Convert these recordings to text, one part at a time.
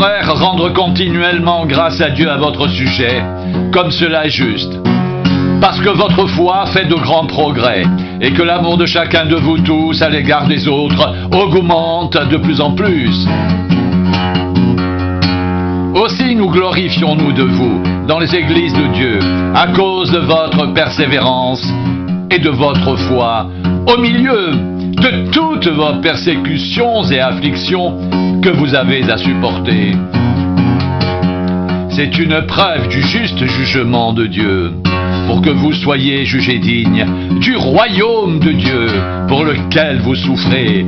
frères, rendre continuellement grâce à Dieu à votre sujet, comme cela est juste. Parce que votre foi fait de grands progrès, et que l'amour de chacun de vous tous à l'égard des autres augmente de plus en plus. Aussi nous glorifions-nous de vous dans les églises de Dieu, à cause de votre persévérance et de votre foi, au milieu de toutes vos persécutions et afflictions que vous avez à supporter. C'est une preuve du juste jugement de Dieu, pour que vous soyez jugés dignes du royaume de Dieu pour lequel vous souffrez.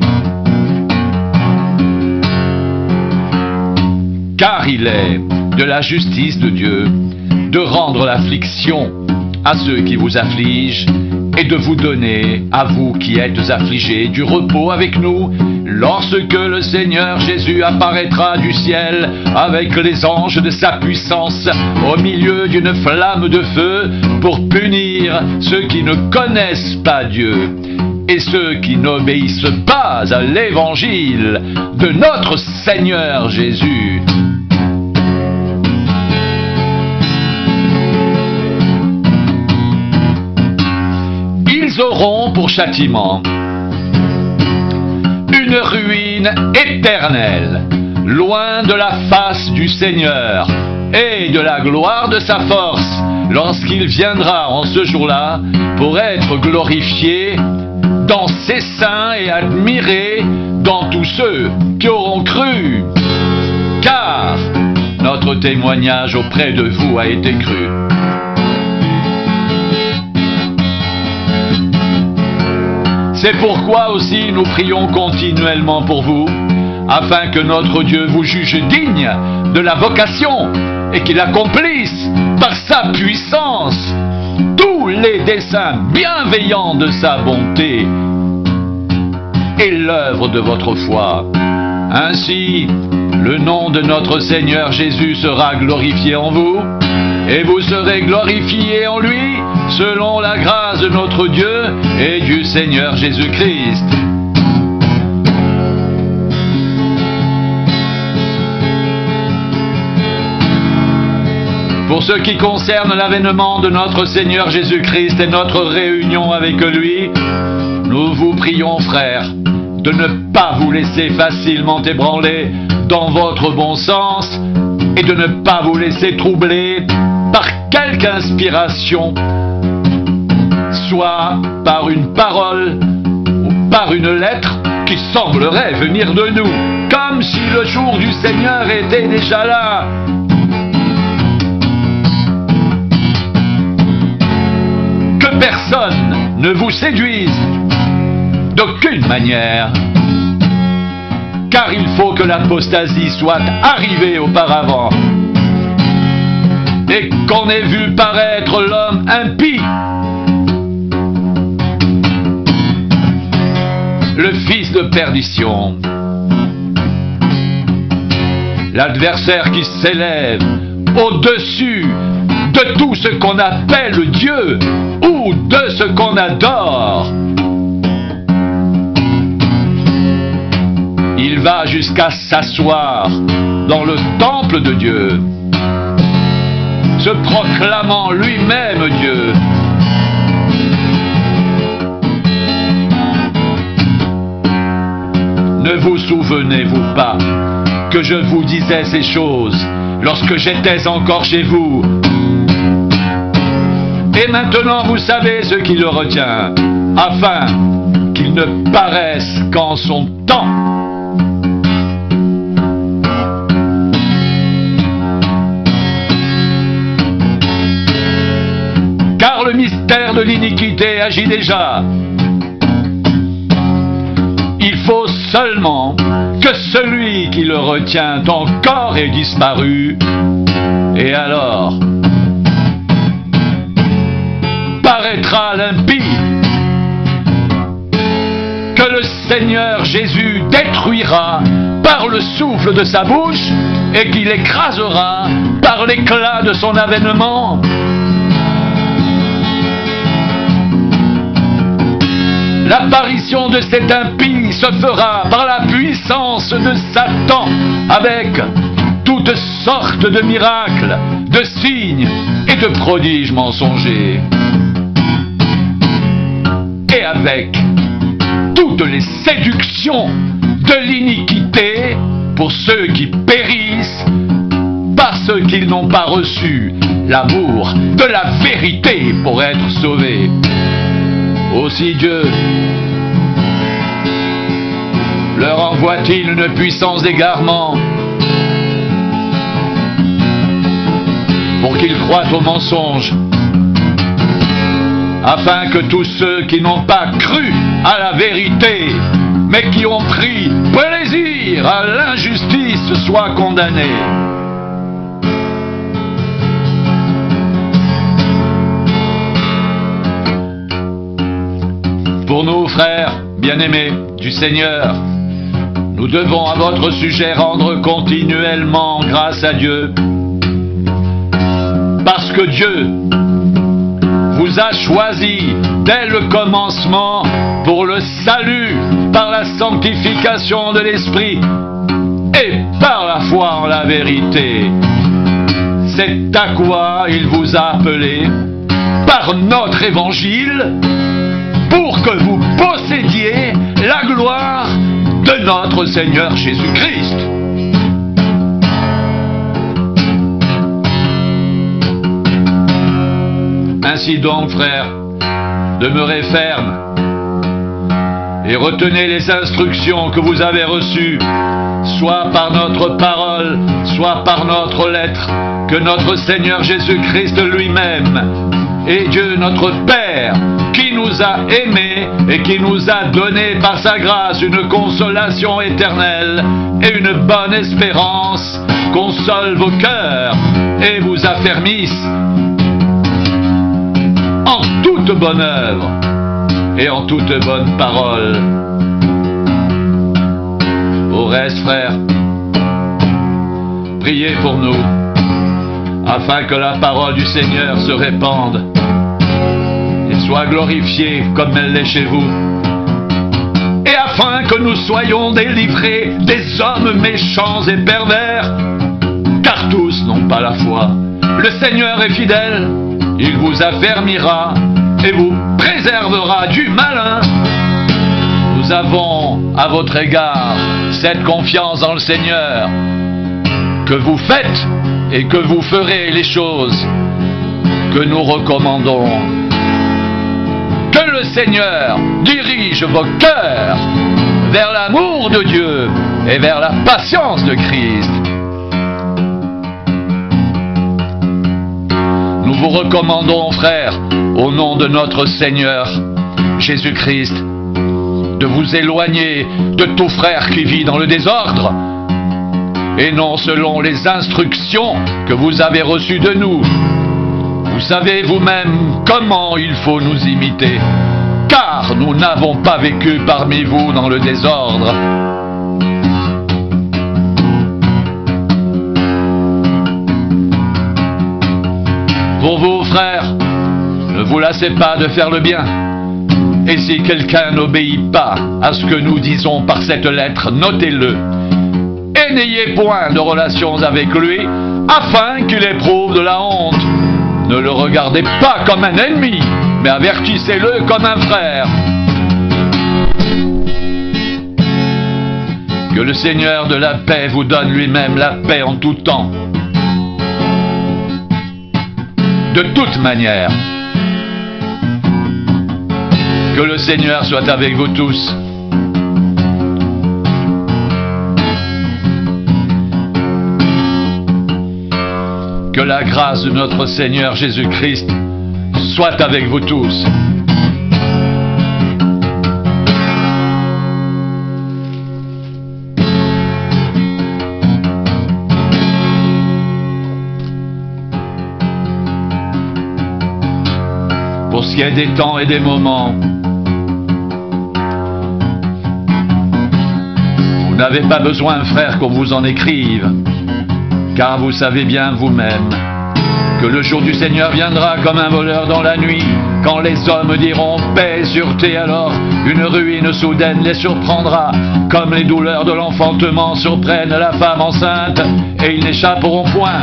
Car il est de la justice de Dieu de rendre l'affliction à ceux qui vous affligent et de vous donner, à vous qui êtes affligés, du repos avec nous, lorsque le Seigneur Jésus apparaîtra du ciel avec les anges de sa puissance au milieu d'une flamme de feu pour punir ceux qui ne connaissent pas Dieu et ceux qui n'obéissent pas à l'évangile de notre Seigneur Jésus. Ils auront pour châtiment une ruine éternelle, loin de la face du Seigneur et de la gloire de sa force, lorsqu'il viendra en ce jour-là pour être glorifié dans ses saints et admiré dans tous ceux qui auront cru. Car notre témoignage auprès de vous a été cru. C'est pourquoi aussi nous prions continuellement pour vous, afin que notre Dieu vous juge digne de la vocation et qu'il accomplisse par sa puissance tous les desseins bienveillants de sa bonté et l'œuvre de votre foi. Ainsi, le nom de notre Seigneur Jésus sera glorifié en vous, et vous serez glorifiés en lui, selon la grâce de notre Dieu et du Seigneur Jésus-Christ. Pour ce qui concerne l'avènement de notre Seigneur Jésus-Christ et notre réunion avec lui, nous vous prions, frères, de ne pas vous laisser facilement ébranler dans votre bon sens et de ne pas vous laisser troubler par quelque inspiration, soit par une parole ou par une lettre qui semblerait venir de nous, comme si le jour du Seigneur était déjà là. Que personne ne vous séduise d'aucune manière, car il faut que l'apostasie soit arrivée auparavant et qu'on ait vu paraître l'homme impie, le fils de perdition, l'adversaire qui s'élève au-dessus de tout ce qu'on appelle Dieu ou de ce qu'on adore. Il va jusqu'à s'asseoir dans le temple de Dieu, se proclamant lui-même Dieu. Ne vous souvenez-vous pas que je vous disais ces choses lorsque j'étais encore chez vous? Et maintenant vous savez ce qui le retient, afin qu'il ne paraisse qu'en son temps. Car le mystère de l'iniquité agit déjà. Il faut seulement que celui qui le retient encore ait disparu. Et alors paraîtra l'impie que le Seigneur Jésus détruira par le souffle de sa bouche et qu'il écrasera par l'éclat de son avènement. L'apparition de cet impie se fera par la puissance de Satan avec toutes sortes de miracles, de signes et de prodiges mensongers. Et avec toutes les séductions de l'iniquité pour ceux qui périssent parce qu'ils n'ont pas reçu l'amour de la vérité pour être sauvés. Aussi Dieu leur envoie-t-il une puissance d'égarement pour qu'ils croient aux mensonges, afin que tous ceux qui n'ont pas cru à la vérité, mais qui ont pris plaisir à l'injustice, soient condamnés. Pour nous, frères bien-aimés du Seigneur, nous devons à votre sujet rendre continuellement grâce à Dieu, parce que Dieu vous a choisi dès le commencement pour le salut par la sanctification de l'Esprit et par la foi en la vérité. C'est à quoi il vous a appelé par notre évangile, pour que vous possédiez la gloire de notre Seigneur Jésus-Christ. Ainsi donc, frères, demeurez fermes et retenez les instructions que vous avez reçues, soit par notre parole, soit par notre lettre, que notre Seigneur Jésus-Christ lui-même et Dieu notre Père, qui nous a aimés et qui nous a donné par sa grâce une consolation éternelle et une bonne espérance, console vos cœurs et vous affermisse en toute bonne œuvre et en toute bonne parole. Au reste, frères, priez pour nous, afin que la parole du Seigneur se répande et soit glorifiée comme elle l'est chez vous, et afin que nous soyons délivrés des hommes méchants et pervers, car tous n'ont pas la foi. Le Seigneur est fidèle, il vous affermira et vous préservera du malin. Nous avons à votre égard cette confiance dans le Seigneur, que vous faites et que vous ferez les choses que nous recommandons. Que le Seigneur dirige vos cœurs vers l'amour de Dieu et vers la patience de Christ. Nous vous recommandons, frères, au nom de notre Seigneur Jésus-Christ, de vous éloigner de tout frère qui vit dans le désordre, et non selon les instructions que vous avez reçues de nous. Vous savez vous-même comment il faut nous imiter, car nous n'avons pas vécu parmi vous dans le désordre. Pour vous, frères, ne vous lassez pas de faire le bien. Et si quelqu'un n'obéit pas à ce que nous disons par cette lettre, notez-le. Et n'ayez point de relations avec lui, afin qu'il éprouve de la honte. Ne le regardez pas comme un ennemi, mais avertissez-le comme un frère. Que le Seigneur de la paix vous donne lui-même la paix en tout temps. De toute manière, que le Seigneur soit avec vous tous. Que la grâce de notre Seigneur Jésus-Christ soit avec vous tous. Pour ce qui est des temps et des moments, vous n'avez pas besoin, frères, qu'on vous en écrive, car vous savez bien vous-même que le jour du Seigneur viendra comme un voleur dans la nuit, quand les hommes diront paix et sûreté, alors une ruine soudaine les surprendra, comme les douleurs de l'enfantement surprennent la femme enceinte, et ils n'échapperont point.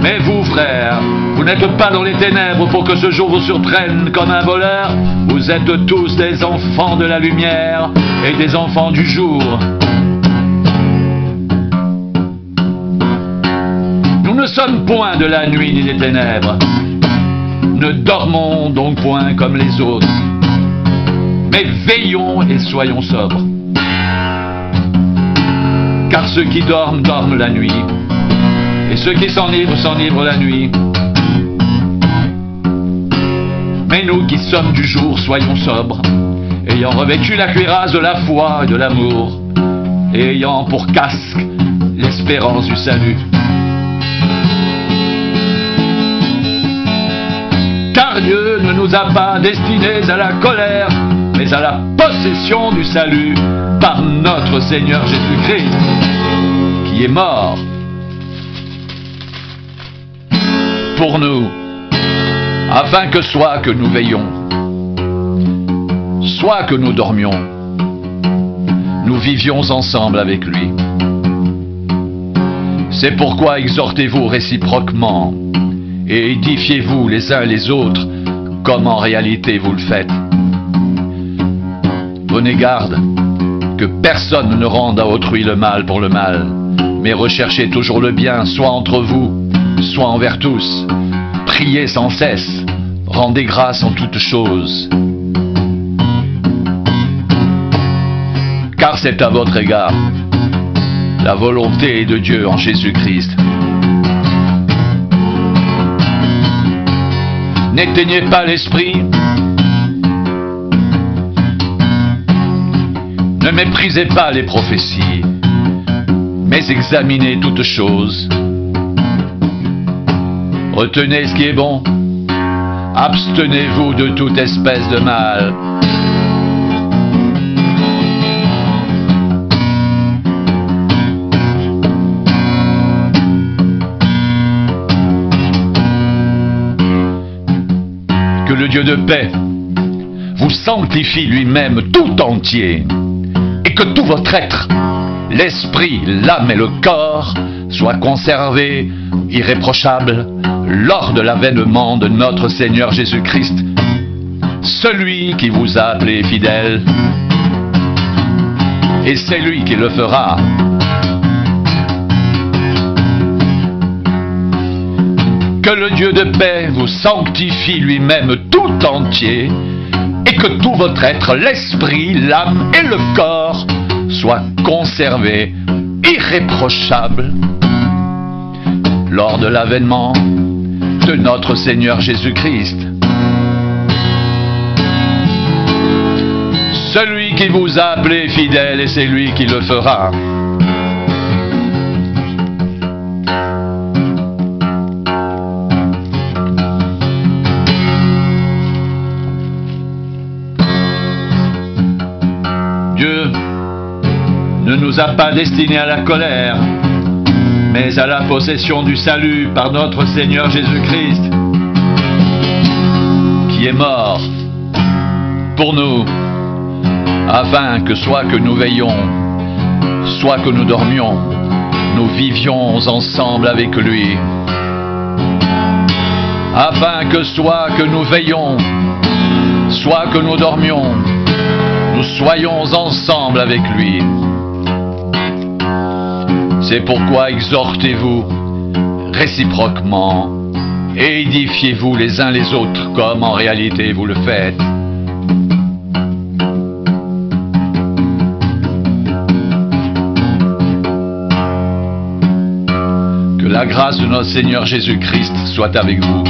Mais vous, frères, vous n'êtes pas dans les ténèbres pour que ce jour vous surprenne comme un voleur. Vous êtes tous des enfants de la lumière et des enfants du jour. Nous ne sommes point de la nuit ni des ténèbres. Ne dormons donc point comme les autres, mais veillons et soyons sobres. Car ceux qui dorment, dorment la nuit, et ceux qui s'enivrent, s'enivrent la nuit. Mais nous qui sommes du jour, soyons sobres, ayant revêtu la cuirasse de la foi et de l'amour, et ayant pour casque l'espérance du salut. Car Dieu ne nous a pas destinés à la colère, mais à la possession du salut par notre Seigneur Jésus-Christ, qui est mort pour nous, afin que soit que nous veillions, soit que nous dormions, nous vivions ensemble avec lui. C'est pourquoi exhortez-vous réciproquement et édifiez-vous les uns les autres, comme en réalité vous le faites. Prenez garde que personne ne rende à autrui le mal pour le mal, mais recherchez toujours le bien, soit entre vous, soit envers tous. Priez sans cesse, rendez grâce en toutes choses, car c'est à votre égard la volonté de Dieu en Jésus-Christ. N'éteignez pas l'esprit, ne méprisez pas les prophéties, mais examinez toutes choses. Retenez ce qui est bon, abstenez-vous de toute espèce de mal. Que le Dieu de paix vous sanctifie lui-même tout entier, et que tout votre être, l'esprit, l'âme et le corps, soient conservés irréprochables lors de l'avènement de notre Seigneur Jésus-Christ, celui qui vous a appelé fidèle, et c'est lui qui le fera. Que le Dieu de paix vous sanctifie lui-même tout entier, et que tout votre être, l'esprit, l'âme et le corps, soient conservés irréprochables lors de l'avènement de notre Seigneur Jésus-Christ. Celui qui vous a appelé fidèle, et c'est lui qui le fera. Dieu ne nous a pas destinés à la colère, mais à la possession du salut par notre Seigneur Jésus-Christ, qui est mort pour nous, afin que soit que nous veillions, soit que nous dormions, nous vivions ensemble avec lui. Afin que soit que nous veillions, soit que nous dormions, nous soyons ensemble avec lui. C'est pourquoi exhortez-vous réciproquement et édifiez-vous les uns les autres comme en réalité vous le faites. Que la grâce de notre Seigneur Jésus-Christ soit avec vous.